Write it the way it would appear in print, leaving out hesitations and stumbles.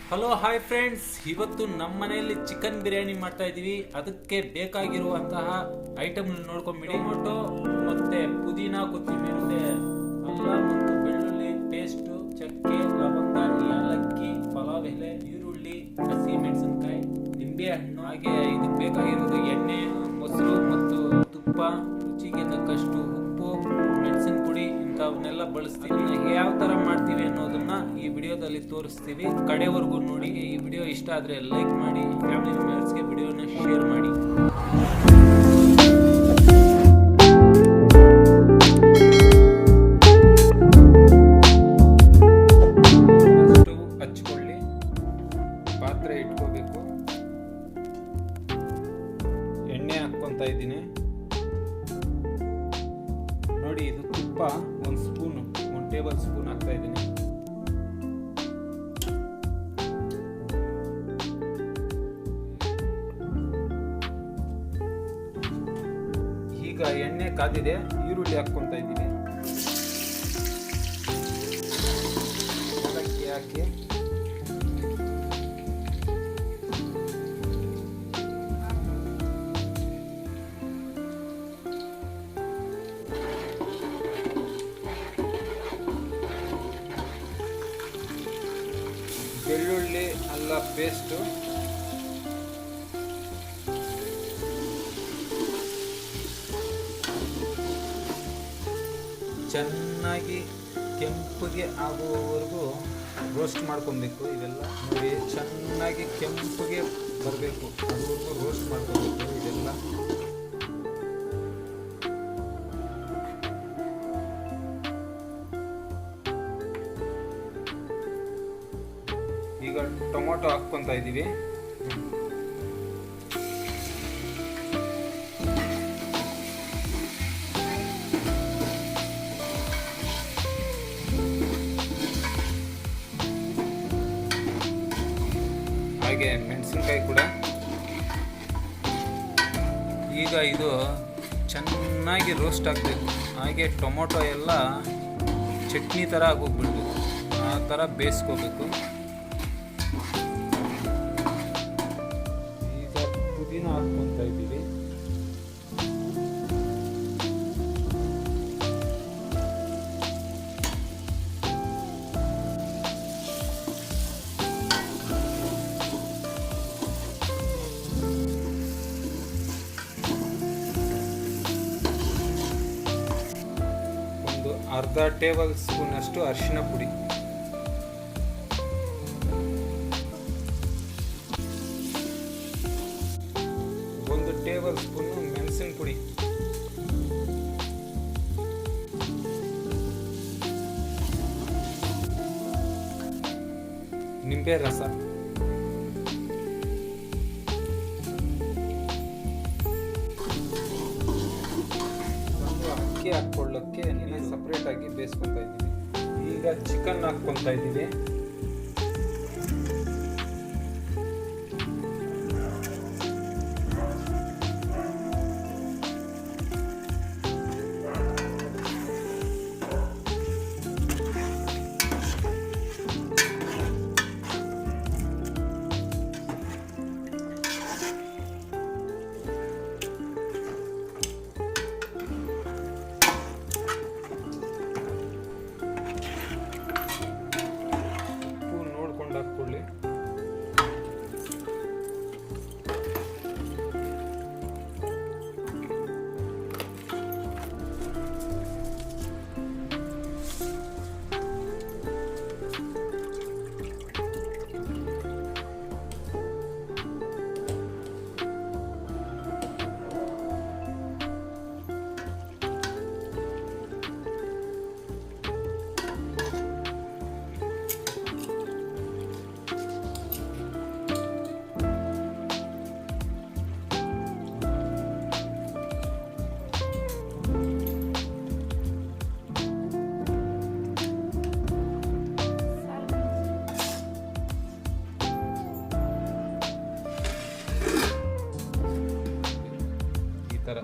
Hello hi friends, ಇವತ್ತು ನಮ್ಮ ಮನೆಯಲ್ಲಿ ಚಿಕನ್ ಬಿರಿಯಾನಿ ಮಾಡ್ತಾ ಇದೀವಿ. ಅದಕ್ಕೆ ಬೇಕಾಗಿರುವಂತಹ ಐಟಮ್ ನೋಡ್ಕೊಂಡ್ಬಿಡಿ. ಟೊಮೊಟೊ ಮತ್ತೆ ಪುದೀನ, ಕೊತ್ತಂಬರಿ, ಅಲ್ಲ ಮತ್ತು ಬೆಳ್ಳುಳ್ಳಿ ಪೇಸ್ಟ್, ಚಕ್ಕೆ, ಲವಂಗ, ಏಲಕ್ಕಿ, ಪಲಾವ್ ಎಲೆ, ಈರುಳ್ಳಿ, ಹಸಿ ಮೆಣಸಿನಕಾಯಿ, ನಿಂಬೆ ಹಣ್ಣು. ಹಾಗೆ ಇದಕ್ಕೆ ಬೇಕಾಗಿರೋದು ಎಣ್ಣೆ, ಮೊಸರು ಮತ್ತು ತುಪ್ಪ, ರುಚಿಗೆ ತಕ್ಕಷ್ಟು ಉಪ್ಪು, ಮೆಣಸಿನ ಪುಡಿ, ಇಂಥವನ್ನೆಲ್ಲ ಬಳಸ್ತೀವಿ. ಯಾವ ತರ ಮಾಡ್ತೀವಿ ಅನ್ನೋದನ್ನ ಈ ವಿಡಿಯೋದಲ್ಲಿ ತೋರಿಸ್ತೀವಿ. ಕಡೆವರೆಗೂ ನೋಡಿ. ಈ ವಿಡಿಯೋ ಇಷ್ಟ ಆದ್ರೆ ಲೈಕ್ ಮಾಡಿ, ಫ್ಯಾಮಿಲಿ ಮೆಂಬರ್ಸ್ಗೆ ವಿಡಿಯೋನ ಶೇರ್ ಮಾಡಿ. ಸ್ಟವ್ ಹಚ್ಕೊಳ್ಳಿ, ಪಾತ್ರೆ ಇಟ್ಕೋಬೇಕು, ಎಣ್ಣೆ ಹಾಕ್ಕೊಂತ ಇದ್ದೀನಿ ನೋಡಿ. ಇದು ತುಪ್ಪ ಒಂದು ಟೇಬಲ್ ಸ್ಪೂನ್ ಹಾಕ್ತಾ ಇದ್ದೀನಿ. ಈಗ ಎಣ್ಣೆ ಕಾದಿದೆ, ಈರುಳ್ಳಿ ಹಾಕ್ಕೊಂತ ಇದ್ದೀನಿ. ಏಲಕ್ಕಿ ಹಾಕಿ ಬೆಳ್ಳುಳ್ಳಿ ಅಲ್ಲ ಪೇಸ್ಟು, ಚೆನ್ನಾಗಿ ಕೆಂಪಗೆ ಆಗುವವರೆಗೂ ರೋಸ್ಟ್ ಮಾಡ್ಕೊಬೇಕು. ಇವೆಲ್ಲ ನೋಡಿ, ಚೆನ್ನಾಗಿ ಕೆಂಪಗೆ ಬರಬೇಕು, ಅದುವರೆಗೂ ರೋಸ್ಟ್ ಮಾಡ್ಕೊಬೇಕು ಇದೆಲ್ಲ. ಈಗ ಟೊಮೊಟೊ ಹಾಕ್ಕೊಂತ ಇದ್ದೀವಿ. ಹಾಗೆ ಮೆಣಸಿನಕಾಯಿ ಕೂಡ. ಈಗ ಇದು ಚೆನ್ನಾಗಿ ರೋಸ್ಟ್ ಆಗಬೇಕು. ಹಾಗೆ ಟೊಮೊಟೊ ಎಲ್ಲ ಚಟ್ನಿ ಥರ ಆಗೋಗ್ಬಿಡ್ಬೇಕು, ಆ ಥರ ಬೇಯಿಸ್ಕೋಬೇಕು. ಈಗ ಪುದೀನ ಹಾಕ್ಕೊತ ಇದ್ದೀವಿ. ಒಂದು ಅರ್ಧ ಟೇಬಲ್ ಸ್ಪೂನ್ ಅಷ್ಟು ಅರಿಶಿನ ಪುಡಿ, ಒಂದು ಟೇಬಲ್ ಸ್ಪೂನ್ ಮೆಣಸಿನ ಪುಡಿ, ನಿಂಬೆ ರಸ, ಒಂದು ಅಕ್ಕಿ ಹಾಕೊಳ್ಳೋಕ್ಕೆ ಸಪ್ರೇಟ್ ಆಗಿ ಬೇಯಿಸ್ಕೊತಾ ಇದ್ದೀವಿ. ಈಗ ಚಿಕನ್ ಹಾಕ್ಕೊತಾ ಇದ್ದೀವಿ. ಹಾಕ್ಕೊಳ್ಳಿ. ಈ ಥರ